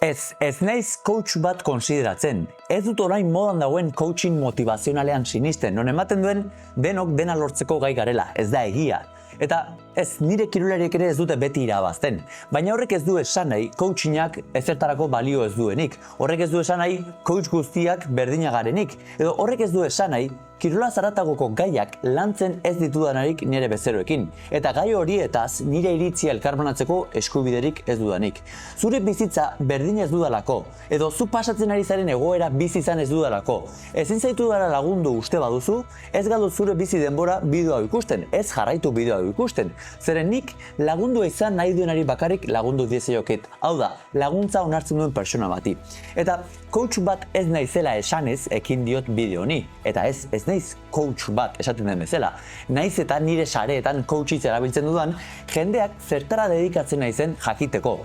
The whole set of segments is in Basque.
Ez naiz coach bat konsideratzen. Ez dut orain modan dagoen coaching motivazionalean sinisten, non ematen duen denok dena lortzeko gai garela, ez da egia. Eta ez nire kirolariek ere ez dute beti irabazten. Baina horrek ez du esan nahi coachingak ezertarako balio ez duenik. Horrek ez du esan nahi coach guztiak berdinagarenik. Edo horrek ez du esan nahi kirola zaratagoko gaiak lantzen ez ditudanarik nire bezeroekin. Eta gai horietaz nire iritzia elkarbanatzeko eskubiderik ez dudanik. Zure bizitza berdin ez dudalako, edo zu pasatzen ari zaren egoera bizi izan ez dudalako. Ezin zaitu dara lagundu uste baduzu, ez galdu zure bizi denbora bideoa ikusten, ez jarraitu bideoa ikusten. Zeren nik lagundu izan nahi duenari bakarrik lagundu diezaioket. Hau da, laguntza onartzen duen pertsona bati. Eta coach bat ez naizela esanez ekin diot bideo honi. Eta ez naiz coach bat esaten den bezala. Naiz eta nire sareetan coach hitza erabiltzen dudan, jendeak zertara dedikatzen naizen jakiteko.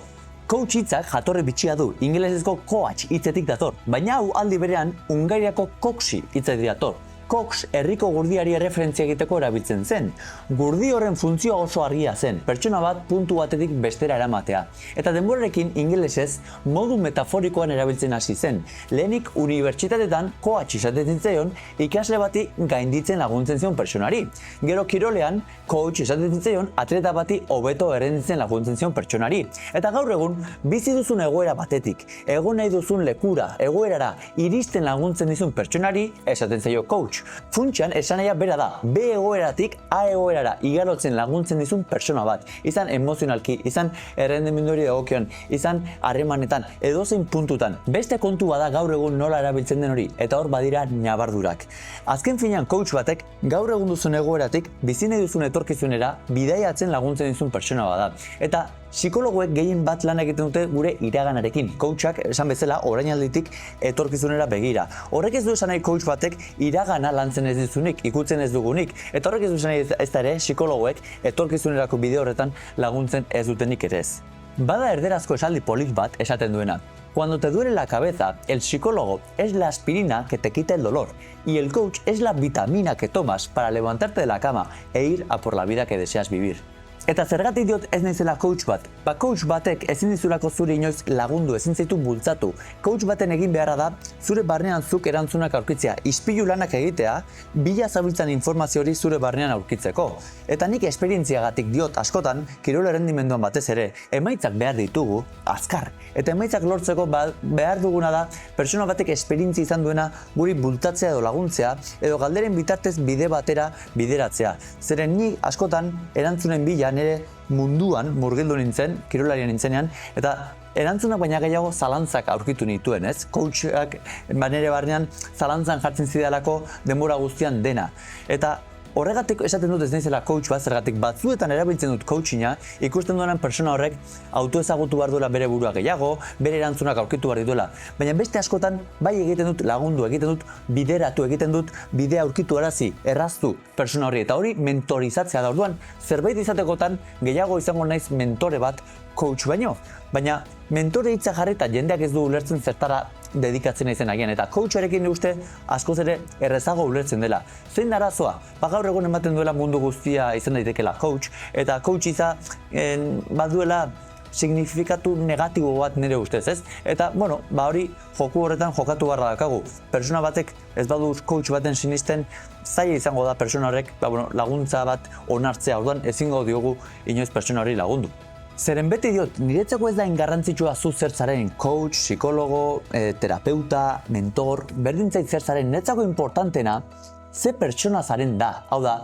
Coach hitzak jatorri bitxia du, ingelesezko coach hitzetik dator, baina hau aldi berean Hungariako coxi hitzetik dator. Cox herriko gurdiari erreferentzia egiteko erabiltzen zen. Gurdi horren funtzioa oso argia zen, pertsona bat puntu batetik bestera eramatea. Eta denborarekin ingelesez modu metaforikoan erabiltzen hasi zen. Lehenik unibertsitatetan coach izaten zitzaion ikasle bati gainditzen laguntzen zion pertsonari. Gero kirolean coach izaten zitzaion atleta bati hobeto errenditzen laguntzen zion pertsonari. Eta gaur egun bizi duzun egoera batetik, egon nahi duzun lekura, egoerara iristen laguntzen dizun pertsonari esaten zaio coach. Funtsean esanahia bera da, B egoeratik A egoerara igarotzen laguntzen dizun pertsona bat. Izan emozionalki, izan errendimenduri dagokion, izan harremanetan, edozein puntutan. Beste kontu bada gaur egun nola erabiltzen den hori, eta hor badira nabardurak. Azken finean coach batek gaur egun duzun egoeratik bizi nahi duzun etorkizunera bidaiatzen laguntzen dizun pertsona bada. Eta psikologoek gehien bat lan egiten dute gure iraganarekin. Coachak, esan bezala, orainalditik etorkizunera begira. Horrek ez du esan nahi coach batek iragana lantzen ez dizunik, ikutzen ez dugunik. Eta horrek ez du esan nahi ez da ere psikologoek etorkizunerako bide horretan laguntzen ez dutenik ere ez. Bada erderazko esaldi polit bat esaten duena. Cuando te duele la cabeza, el psicólogo es la aspirina que te quita el dolor y el coach es la vitamina que tomas para levantarte de la cama e ir a por la vida que deseas vivir. Eta zergatik diot ez naizela coach bat? Coach batek ezin dizulako zure inoiz lagundu, ezin zaitu bultzatu. Coach baten egin beharra da, zure barnean zuk erantzunak aurkitzea, ispilu lanak egitea, bila zabiltzan informazio hori zure barnean aurkitzeko. Eta nik esperientziagatik diot askotan, kirol errendimenduan batez ere, emaitzak behar ditugu, azkar. Eta emaitzak lortzeko behar duguna da, pertsona batek esperientzia izan duena guri bultatzea edo laguntzea, edo galderen bitartez bide batera bideratzea. Zeren ni askotan erantzunen bila nire munduan murgildu nintzen, kirolarian nintzenean, eta erantzunak baina gehiago zalantzak aurkitu nituen, ez? Coachak nire barnean zalantzan jartzen zidalako denbora guztian dena. Eta horregatik esaten dut ez naizela coach bat, zergatik batzuetan erabiltzen dut coachinga, ikusten duenan pertsona horrek autoezagutu behar duela bere burua gehiago, bere erantzunak aurkitu behar dituela. Baina beste askotan bai egiten dut lagundu, egiten dut bideratu, egiten dut bidea aurkitu arazi, erraztu pertsona hori. Eta hori mentorizatzea da. Orduan, zerbait izatekotan gehiago izango naiz mentore bat coach baino. Baina mentore hitza jarri eta jendeak ez du ulertzen zertara dedikatzen naizen agian, eta coacharekin uste askoz ere errezago ulertzen dela. Zein da arazoa? Gaur egun ematen duela mundu guztia izan daitekela coach, eta coach iza baduela signifikatu negatibo bat nire ustez, ez? Eta, hori joku horretan jokatu barra dakagu. Pertsona batek ez badu coach baten sinisten, zaila izango da pertsona horrek laguntza bat onartzea, orduan ezingo diogu inoiz pertsona hori lagundu. Zeren beti diot, niretzako ez da ingarrantzitsua zu zer zaren, coach, psikologo, terapeuta, mentor, berdintzait zer zaren, niretzako importantena ze pertsona zaren da. Hau da,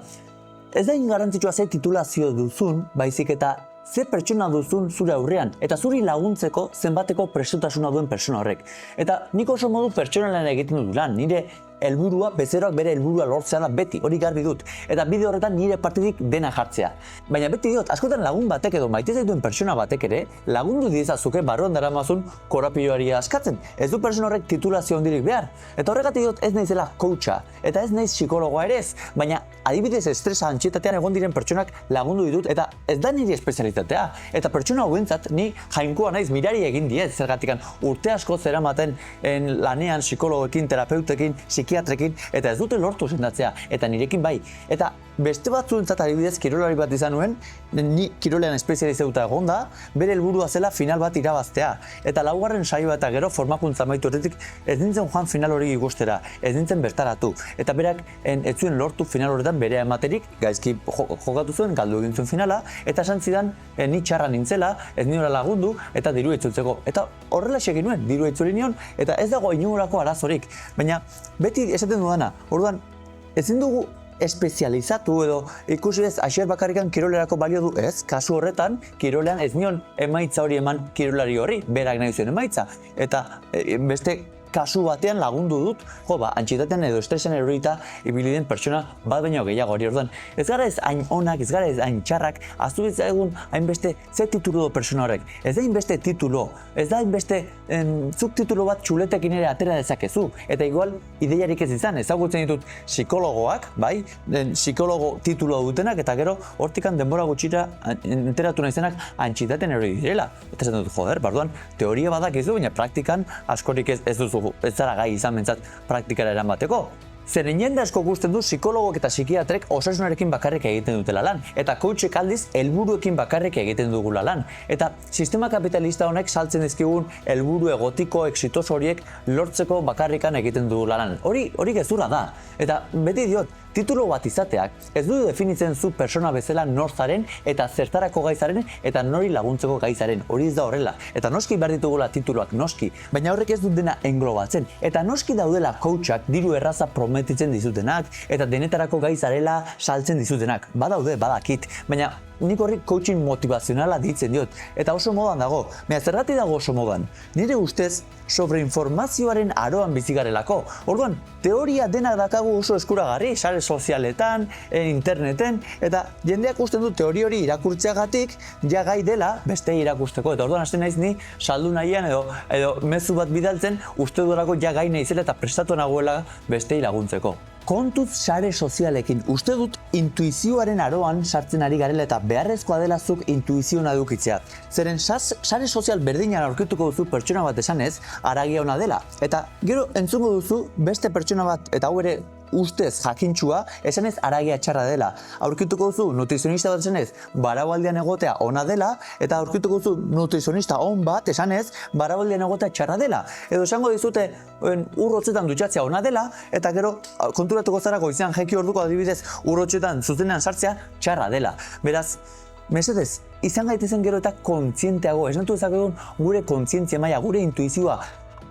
ez da ingarrantzitsua ze titulazio duzun, baizik eta ze pertsona duzun zure aurrean, eta zuri laguntzeko zenbateko prestutasuna duen pertsona horrek. Eta nik oso modu pertsonalean egiten dut lan, nire helburua, bezeroak bere helburua lortzea da beti, hori garbi dut. Eta bide horretan nire partidik dena jartzea. Baina beti diot, askotan lagun batek edo maite zaituen pertsona batek ere, lagundu diezazuke barruan daramazun korapioari askatzen. Ez du pertsona horrek titulazio handirik behar. Eta horregatik diot ez naizela coacha, eta ez naiz psikologoa ere ez, baina adibidez estresa, antxietatean egon diren pertsonak lagundu ditut, eta ez da nire espezialitatea. Eta pertsona hauentzat ni jainkoa naiz mirari egin diet, zergatikan urte asko zeramaten lanean psikologoekin, terapeutekin, psikiatrekin, eta ez dute lortu sendatzea, eta nirekin bai. Eta beste batzuentzat adibidez kirolari bat izan nuen, ni kirolean espezializatuta egon da, bere helburua zela final bat irabaztea. Eta laugarren saioa eta gero formakuntza amaitu horretik ez nintzen joan final hori ikustera, ez nintzen bertaratu. Eta berak ez zuen lortu final horretan berea ematerik, gaizki jokatu zuen, galdu egin zuen finala, eta esan zidan ni txarra nintzela, ez niola lagundu, eta diru itzultzeko. Eta horrela egin nuen, diru itzuli nion, eta ez dago inolako arazorik. Baina beti esaten dudana, orduan, ezin dugu espezializatu edo ikusi ez Asier bakarrikan kirolerako balio du ez, kasu horretan kirolean ez nion emaitza hori eman kirolari horri, berak nahi zuen emaitza, eta beste kasu batean lagundu dut, antsietatean edo estresen erorita ibili den pertsona bat baino gehiago hori orduan. Ez gara ez hain onak, ez gara ez hain txarrak, aztu egun hainbeste ze titulu do pertsona horrek. Ez da hainbeste titulo, ez da hainbeste zuk titulo bat txuletekin ere atera dezakezu. Eta igual ideiarik ez izan, ezagutzen ditut psikologoak, bai, psikologo tituloa dutenak, eta gero hortikan denbora gutxira enteratu nahizenak antsietatean erori direla. Eta esan dut, barduan, teoria badakizu, baina praktikan askorik ez duzu ez zara gai izan bentsat praktikara eramateko. Zeren jende asko gusten du psikologok eta psikiatrek osasunarekin bakarrik egiten dutela lan, eta coachek aldiz helburuekin bakarrik egiten dugula lan. Eta sistema kapitalista honek saltzen dizkigun helburu egotiko, exitoso horiek lortzeko bakarrikan egiten dugula lan. Hori gezurra da. Eta beti diot, titulo bat izateak ez du definitzen zu persona bezala nor zaren eta zertarako gai zaren eta nori laguntzeko gai zaren. Hori ez da horrela. Eta noski behar ditugula tituluak noski, baina horrek ez dut dena englobatzen. Eta noski daudela coachak diru erraza prometitzen dizutenak eta denetarako gai zarela saltzen dizutenak. Badaude, badakit, baina nik horrik coaching motivazionala ditzen diot, eta oso modan dago. Baina zergatik dago oso modan? Nire ustez, sobreinformazioaren aroan bizi garelako. Orduan, teoria denak dakagu oso eskuragarri, sare sozialetan, interneten, eta jendeak usten du teori hori irakurtzeagatik ja gai dela beste irakusteko. Eta orduan hasten naiz ni saldu nahian edo mezu bat bidaltzen uste durako ja gai naizela eta prestatu nagoela beste laguntzeko. Kontuz sare sozialekin, uste dut intuizioaren aroan sartzen ari garela eta beharrezkoa dela zuk intuiziona edukitzea. Zeren sare sozial berdinan aurkituko duzu pertsona bat esanez, haragia ona dela. Eta gero entzungo duzu beste pertsona bat, eta hau ere ustez jakintxua, esanez haragia txarra dela. Aurkituko duzu nutrizionista bat esanez, baraualdian egotea ona dela, eta aurkituko duzu nutrizionista on bat esanez, baraualdian egotea txarra dela. Edo esango dizute urrotzetan dutxatzea ona dela, eta gero konturatuko zara goizean jeki orduko adibidez urrotzetan zuzenean sartzea txarra dela. Beraz, mesedez, izan gaitezen gero eta kontzienteago, esnatu ezakegun gure kontzientzia maila, gure intuizioa,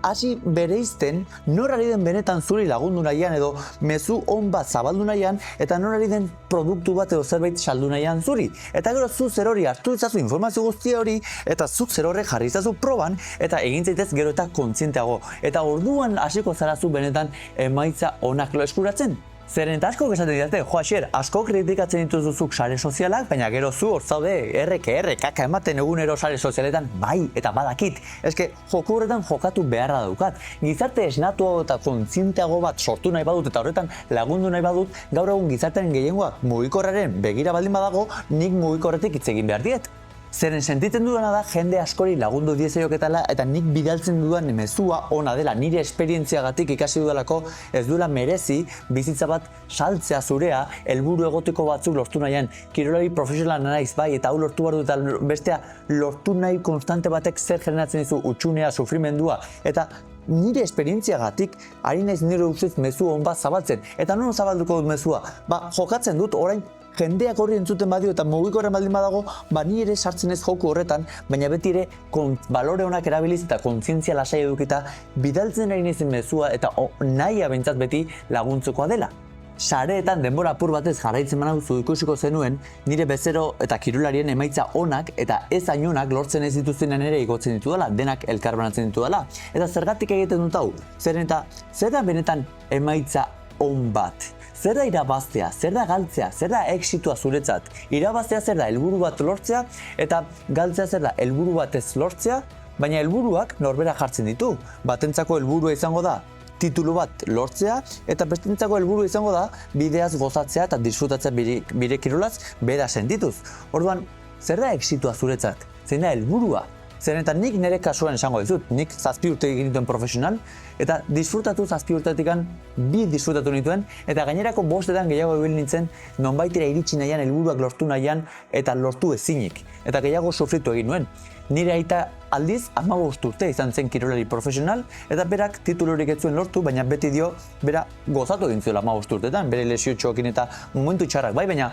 hasi bereizten nor ari den benetan zuri lagundu nahian edo mezu on bat zabaldu nahian eta nor ari den produktu bat edo zerbait saldu nahian zuri. Eta gero zu zer hori hartu itzazu informazio guztia hori eta zuk zer horrek jarri itzazu proban eta egin zaitez gero eta kontzienteago. Eta orduan hasiko zarazu benetan emaitza onak eskuratzen. Zeren eta asko esaten didate, Asier, asko kritikatzen dituzuzuk sare sozialak, baina gero zu hor zaude kaka ematen egunero sare sozialetan, bai, eta badakit. Eske, joku horretan jokatu beharra daukat. Gizarte esnatuago eta kontzienteago bat sortu nahi badut eta horretan lagundu nahi badut, gaur egun gizartearen gehiengoak mugikorraren begira baldin badago, nik mugikorretik hitz egin behar diet. Zeren sentitzen dudana da jende askori lagundu diezaioketala eta nik bidaltzen dudan mezua ona dela, nire esperientziagatik ikasi dudalako ez duela merezi bizitza bat saltzea zurea, helburu egoteko batzuk lortu nahian. Kirolari profesionala naiz bai eta hau lortu behar dut eta bestea lortu nahi konstante batek zer generatzen dizu utxunea, sufrimendua eta nire esperientziagatik ari naiz nire ustez mezu on bat zabaltzen. Eta non zabalduko dut mezua? Jokatzen dut orain jendeak horri entzuten badio eta mugikorren baldin badago, ni ere sartzen ez joku horretan, baina beti ere balore onak erabiliz eta kontzientzia lasai edukita bidaltzen ari naizen mezua eta nahia behintzat beti laguntzekoa dela. Sareetan denbora apur batez jarraitzen banauzu ikusiko zenuen, nire bezero eta kirolarien emaitza onak eta ez hain onak lortzen ez dituztenan ere igotzen ditudala, denak elkarbanatzen ditudala. Eta zergatik egiten dut hau? Zer da benetan emaitza on bat? Zer da irabaztea, zer da galtzea, zer da exitua zuretzat? Irabaztea zer da helburu bat lortzea eta galtzea zer da helburu bat ez lortzea, baina helburuak norbera jartzen ditu. Batentzako helburua izango da titulu bat lortzea eta bestentzako helburu izango da bideaz gozatzea eta disfrutatzea bire kirolaz bera sentituz. Orduan, zer da exitua zuretzat? Zein da helburua? Zeren eta nik nire kasuan esango dizut, nik 7 urte egin dituen profesional, eta disfrutatu 7 urtetikan 2 disfrutatu nituen, eta gainerako 5etan gehiago ibil nintzen, nonbaitera iritsi nahian, helburuak lortu nahian, eta lortu ezinik. Eta gehiago sufritu egin nuen. Nire aita aldiz 15 urte izan zen kirolari profesional, eta berak titulurik ez zuen lortu, baina beti dio, bera gozatu egin zuela 15 urtetan, bere lesio txokin eta momentu txarrak bai, baina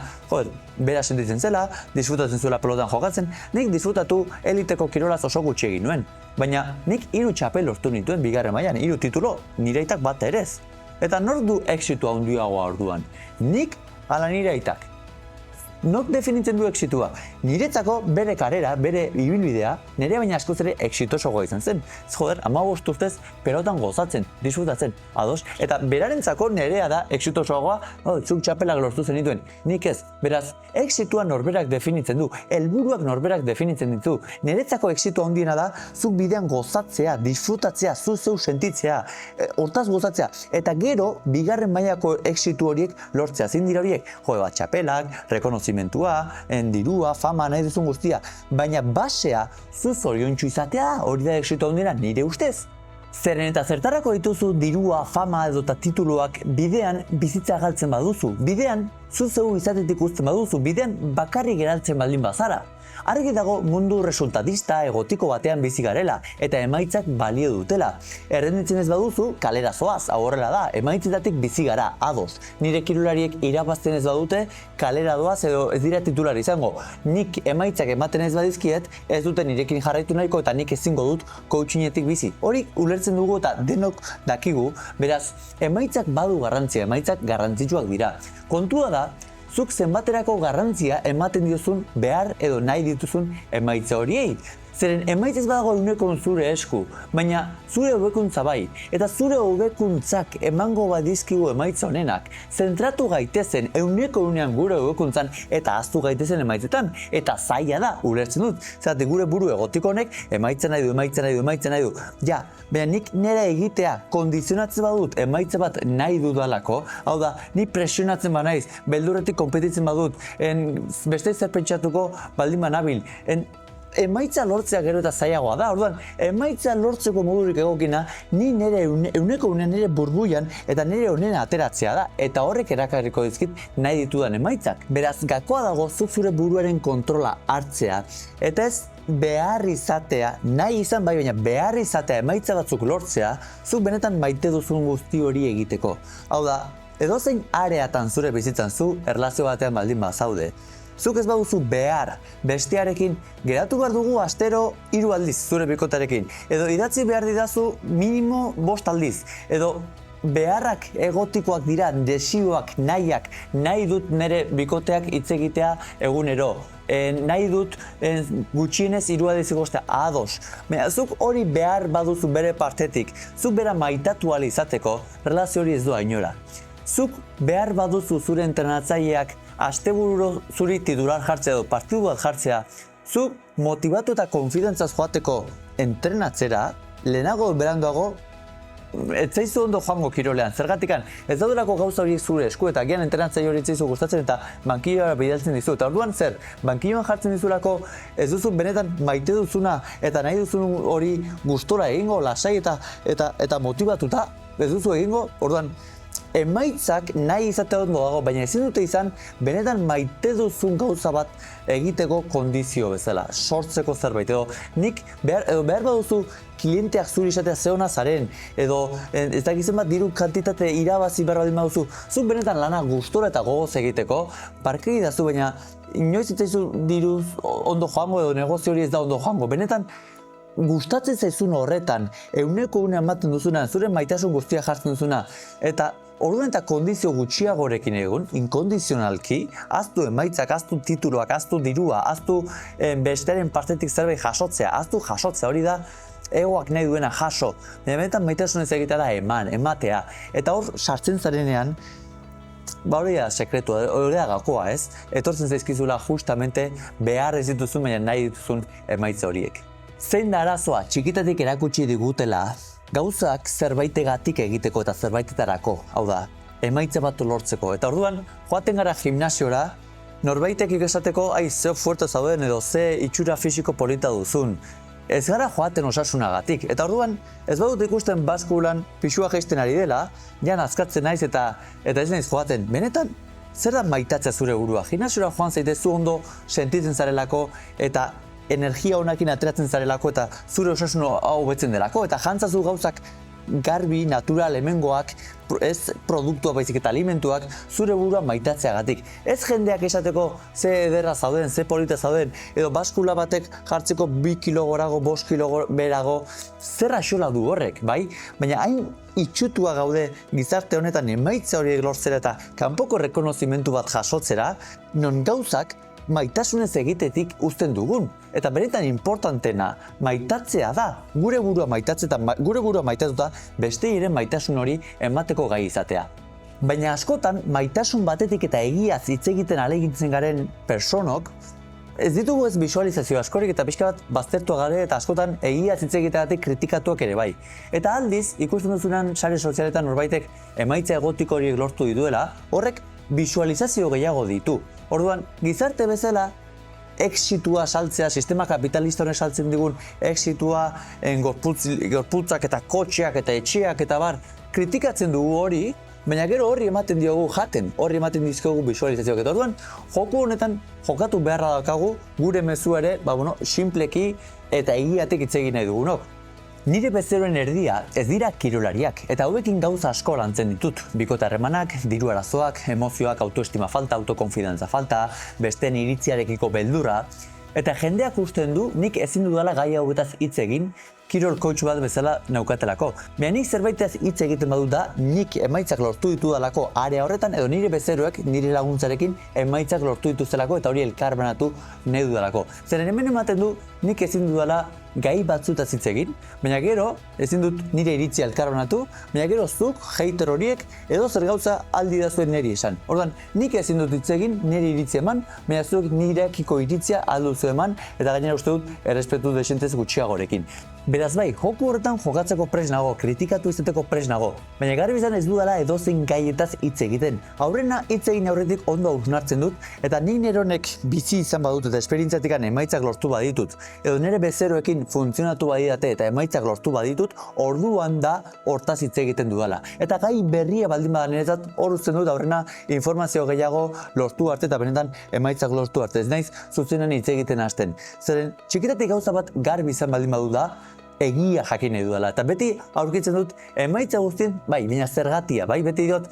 bera sentitzen zela, disfrutatzen zuela pelotan jokatzen, nik disfrutatu eliteko kirolaz oso gutxi egin nuen. Baina nik 3 txapel lortu nituen bigarren mailan, 3 titulo, nire aitak bat ere ez. Eta nork du exitua handiagoa orduan? Nik ala nire aitak. Nork definitzen du exitua? Niretzako bere karrera, bere ibilbidea, nire baina askoz ere exitosoagoa izan zen. Joder, 15 urtez pelotan gozatzen, disfrutatzen, ados. Eta berarentzako nirea da exitosoagoa, zuk txapelak lortu zenituen. Nik ez, beraz, exitua norberak definitzen du, helburuak norberak definitzen ditu. Niretzako exitua handiena da, zuk bidean gozatzea, disfrutatzea, zu zeu sentitzea, hortaz gozatzea. Eta gero, bigarren mailako exitu horiek lortzea. Zein dira horiek? Txapelak, rekonozimentua, dirua, fama, nahi duzun guztia. Baina basea, zu zoriontsu izatea, hori da exitu handiena nire ustez. Zeren eta zertarako dituzu dirua, fama edota tituluak bidean bizitza galtzen baduzu. Bidean, zu zeu izatetik uzten baduzu, bidean bakarrik geraltzen baldin bazara. Argi dago mundu resultatista egotiko batean bizi garela eta emaitzak balio dutela. Errenditzen ez baduzu, kalera zoaz, hau horrela da, emaitzetatik bizi gara, ados. Nire kirolariek irabazten ez badute, kalera doaz edo ez dira titular izango. Nik emaitzak ematen ez badizkiet, ez dute nirekin jarraitu nahiko eta nik ezingo dut coachingetik bizi. Hori ulertzen dugu eta denok dakigu, beraz, emaitzak badu garrantzia, emaitzak garrantzitsuak dira. Kontua da, zuk zenbaterako garrantzia ematen diozun behar edo nahi dituzun emaitza horiei. Zeren emaitzez badago eunekon zure esku, baina zure hobekuntza bai, eta zure hobekuntzak emango badizkigu emaitza honenak. Zentratu gaitezen euneko unean gure hobekuntzan eta ahaztu gaitezen emaitzetan, eta zaila da, ulertzen dut. Zerate gure buru egotiko honek emaitza nahi du. Ja, baina nik nire egitea kondizionatzen badut emaitza bat nahi dudalako, hau da, ni presionatzen banaiz, beldurretik konpetitzen badut, beste zer pentsatuko baldin banabil, emaitza lortzea gero eta zailagoa da, orduan, emaitza lortzeko modurik egokina, ni nire euneko unean nire burbuian eta nire honena ateratzea da, eta horrek erakarriko dizkit nahi ditudan emaitzak. Beraz, gakoa dago zuk zure buruaren kontrola hartzea, eta ez behar izatea, nahi izan bai, baina behar izatea emaitza batzuk lortzea, zuk benetan maite duzun guzti hori egiteko. Hau da, edozein areatan zure bizitzan zu erlazio batean baldin bazaude. Zuk ez baduzu behar bestearekin, geratu behar dugu astero 3 aldiz zure bikotarekin. Edo idatzi behar didazu minimo 5 aldiz. Edo beharrak egotikoak dira, desioak, nahiak, nahi dut nire bikoteak hitz egitea egunero. Nahi dut gutxienez 3 aldiz egostea, ados. Zuk hori behar baduzu bere partetik, zuk bera maitatu ahal izateko, relazio hori ez doa inora. Zuk behar baduzu zure entrenatzaileak astebururo zuri titular jartzea edo partidu bat jartzea, zuk motibatu eta konfidentzaz joateko entrenatzera, lehenago beranduago, ez zaizu ondo joango kirolean. Zergatikan, ez daudelako gauza horiek zure esku eta gian entrenatzaile hori ez zaizu gustatzen eta bankilloa bidaltzen dizu. Eta orduan zer, bankilloan jartzen dizulako ez duzu benetan maite duzuna eta nahi duzun hori gustora egingo, lasai eta motibatuta, ez duzu egingo, orduan, emaitzak nahi izatea ondo dago, baina ezin dute izan benetan maite duzun gauza bat egiteko kondizio bezala, sortzeko zerbait, edo nik behar baduzu klienteak zuri izatea ze ona zaren, edo ez dakizen bat diru kantitate irabazi behar baldin baduzu, zuk benetan lana gustora eta gogoz egiteko, parkegi dazu, baina inoiz itzaizu diruz ondo joango edo negozio hori ez da ondo joango, benetan gustatzen zaizun horretan, euneko une ematen duzuna, zure maitasun guztia jartzen duzuna, eta orduan eta kondizio gutxiagorekin egun, inkondizionalki, aztu emaitzak, aztu tituloak, aztu dirua, aztu bestearen partetik zerbait jasotzea, hori da egoak nahi duena jaso. Benetan maitasunez egitea da ematea, eta hor sartzen zarenean, hori da sekretua, hori da gakoa, ez? Etortzen zaizkizula justamente behar ez dituzun, baina nahi dituzun emaitza horiek. Zein da arazoa txikitatik erakutsi digutela, gauzak zerbaitegatik egiteko eta zerbaitetarako, hau da, emaitza bat lortzeko. Eta orduan, joaten gara gimnasiora, norbaitek esateko, ai, ze fuerte zauden edo ze itxura fisiko polita duzun. ez gara joaten osasunagatik. Eta orduan, ez badut ikusten baskulan pixua jaisten ari dela, jan azkatzen naiz eta ez naiz joaten. Benetan, zer da maitatzea zure burua? Gimnasiora joan zaitezu ondo sentitzen zarelako eta energia honekin ateratzen zarelako eta zure osasun hau betzen delako eta jantzazu gauzak garbi, natural, hemengoak, ez produktua baizik eta alimentuak, zure burua maitatzeagatik. Ez jendeak esateko ze ederra zauden, ze polita zauden, edo baskula batek jartzeko 2 kilo gorago, 5 kilo berago, zer axola du horrek, bai? Baina hain itxutua gaude gizarte honetan emaitza horiek lortzera eta kanpoko rekonozimentu bat jasotzera, non gauzak maitasunez egitetik uzten dugun. Eta benetan importantena maitatzea da, gure burua maitatuta beste ere maitasun hori emateko gai izatea. Baina askotan maitasun batetik eta egiaz hitz egiten ahalegintzen garen personok, ez ditugu ez bisualizazio askorik eta pixka bat baztertua gare eta askotan egiaz hitz egiteagatik kritikatuak ere bai. Eta aldiz, ikusten duzunan sare sozialetan norbaitek emaitza egotiko horiek lortu dituela, horrek bisualizazio gehiago ditu. Orduan, gizarte bezala, exitua saltzea, sistema kapitalista honek saltzen digun exitua, gorputzak eta kotxeak eta etxeak eta bar, kritikatzen dugu hori, baina gero horri ematen diogu jaten, horri ematen dizkogu bisualizazioak. Eta orduan, joku honetan jokatu beharra daukagu, gure mezu ere, sinpleki eta egiatik hitz egin nahi dugunok. Nire bezeroen erdia ez dira kirolariak, eta hauekin gauza asko lantzen ditut. Bikote harremanak, diru arazoak, emozioak, autoestima falta, autokonfidantza falta, besteen iritziarekiko beldurra, eta jendeak usten du nik ezin dudala gai hauetaz hitz egin, kirol coach bat bezala naukatelako. Baina nik zerbaitez hitz egiten badut da, nik emaitzak lortu ditudalako area horretan, edo nire bezeroek, nire laguntzarekin emaitzak lortu dituztelako eta hori elkarbanatu nahi dudalako. Zeren hemen ematen du, nik ezin dudala gai batzutaz hitz egin, baina gero ezin dut nire iritzia elkarbanatu, baina gero zuk, hater horiek, edo zer gauza aldi dazuen niri esan. Orduan, nik ezin dut hitz egin, nire iritzia eman, baina zuk nirekiko iritzia alduzu eman, eta gainera uste dut errespetu desentez gutxiagorekin. Beraz bai, joku horretan jokatzeko prest nago, kritikatu izateko prest nago, baina garbi izan ez dudala edozein gaietaz hitz egiten. Aurrena hitz egin aurretik ondo hausnartzen dut, eta nik nire honek bizi izan badut eta esperientziatikan emaitzak lortu baditut, edo nire bezeroekin funtzionatu badidate eta emaitzak lortu baditut, orduan da hortaz hitz egiten dudala. Eta gai berria baldin bada niretzat hor uzten dut aurrena informazio gehiago lortu arte eta benetan emaitzak lortu arte. Ez naiz zuzenean hitz egiten hasten. Zeren txikitatik gauza bat garbi izan baldin badu da, egia jakin nahi dudala. Eta beti aurkitzen dut emaitza guztien, bai, baina zergatia, bai, beti diot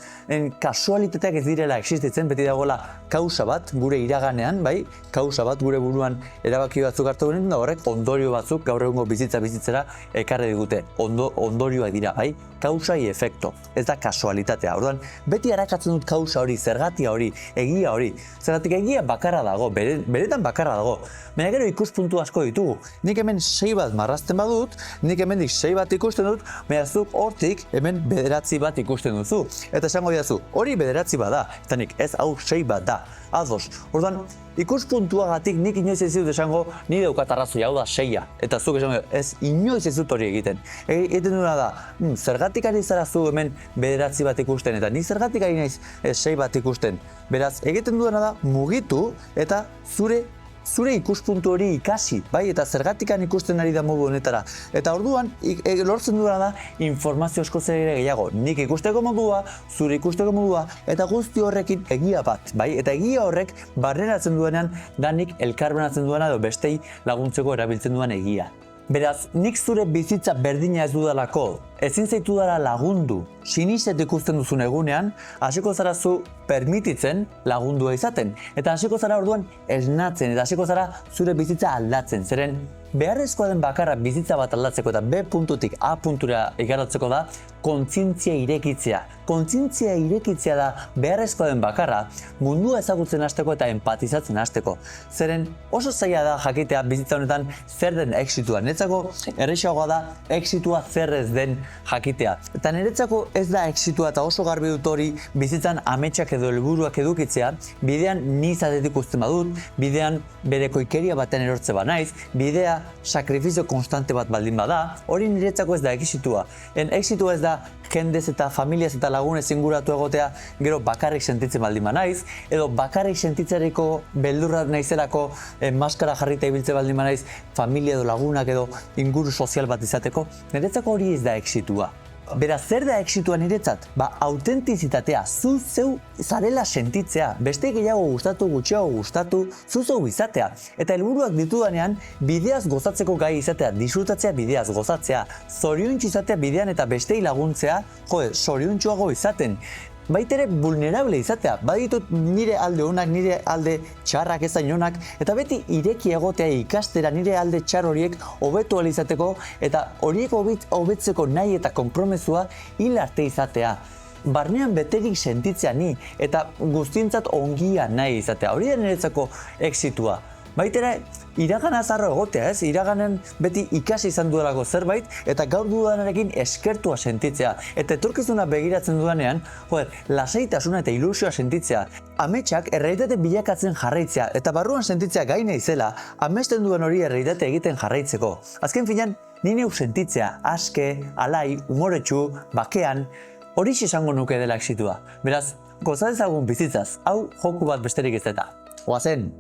kasualitateak ez direla existitzen, beti dagoela kausa bat gure iraganean, bai, kausa bat gure buruan erabaki batzuk hartu ginen, da horrek ondorio batzuk gaur egungo bizitzera ekarri digute. Ondorioa dira, bai, kausa y efekto, ez da kasualitatea. Orduan, beti arakatzen dut kausa hori, zergatia hori, egia hori. Zergatik egia bakarra dago, beretan bakarra dago. Baina gero ikuspuntu asko ditugu. Nik hemen 6 bat marrazten badut, nik hemendik 6 bat ikusten dut, baina zuk hortik hemen 9 bat ikusten duzu. Eta esango diazu, hori 9 bada, eta nik ez hau 6 bat da. Ados, orduan, ikuspuntuagatik nik inoiz ez dut esango ni daukat arrazoi hau da 6a. Eta zuk esango ez inoiz ez dut hori egiten. Egiten duena da, zergatik ari zara zu hemen 9 bat ikusten, eta ni zergatik ari naiz 6 bat ikusten. Beraz, egiten duena da mugitu eta zure ikuspuntu hori ikasi, bai, eta zergatikan ikusten ari da modu honetara. Eta orduan, lortzen duena da informazio asko ere gehiago. Nik ikusteko modua, zure ikusteko modua, eta guzti horrekin egia bat, bai? Eta egia horrek barneratzen duenean, da nik elkarbanatzen duena edo bestei laguntzeko erabiltzen duan egia. Beraz, nik zure bizitza berdina ez dudalako, ezin zaitu dara lagundu, sinistet ikusten duzun egunean, hasiko zara zu permititzen lagundua izaten. Eta hasiko zara orduan esnatzen, eta hasiko zara zure bizitza aldatzen. Zeren, beharrezkoa den bakarra bizitza bat aldatzeko eta B puntutik A puntura igarotzeko da, kontzientzia irekitzea. Kontzientzia irekitzea da beharrezkoa den bakarra mundua ezagutzen hasteko eta empatizatzen hasteko. Zeren oso zaila da jakitea bizitza honetan zer den exitua. Niretzako errazagoa da exitua zer ez den jakitea. Eta niretzako ez da exitua eta oso garbi dut hori bizitzan ametsak edo helburuak edukitzea, bidean ni izatetik usten badut, bidean bere koikeria baten erortze banaiz, bidea egitea sakrifizio konstante bat baldin bada, hori niretzako ez da exitua. Exitua ez da jendez eta familiaz eta lagunez inguratu egotea gero bakarrik sentitzen baldin naiz, edo bakarrik sentitzereko beldurra naizelako maskara jarrita ibiltze baldin naiz, familia edo lagunak edo inguru sozial bat izateko, niretzako hori ez da exitua. Beraz, zer da exitua niretzat? Autentizitatea, zu zeu zarela sentitzea, beste gehiago gustatu, gutxiago gustatu, zu zeu izatea. Eta helburuak ditudanean, bideaz gozatzeko gai izatea, disfrutatzea bideaz gozatzea, zoriontsu izatea bidean eta bestei laguntzea, zoriontsuago izaten. Baitere vulnerable izatea, baditut nire alde onak, nire alde txarrak ezain onak, eta beti ireki egotea ikastera nire alde txar horiek hobetu ahal izateko, eta horiek hobetzeko nahi eta konpromezua hil arte izatea. Barnean beterik sentitzea ni, eta guztientzat ongia nahi izatea, hori da niretzako exitua. Baitera, iragana zarro egotea, ez? Iraganen beti ikasi izan duelako zerbait, eta gaur dudanarekin eskertua sentitzea. Eta etorkizuna begiratzen dudanean, lasaitasuna eta ilusioa sentitzea. Ametsak errealitate bilakatzen jarraitzea, eta barruan sentitzea gaina izela, amesten duen hori errealitate egiten jarraitzeko. Azken finean, ni neu sentitzea, aske, alai, umoretsu, bakean, hori izango nuke dela exitua. Beraz, goza dezagun bizitzaz, hau joku bat besterik ez eta. Oazen!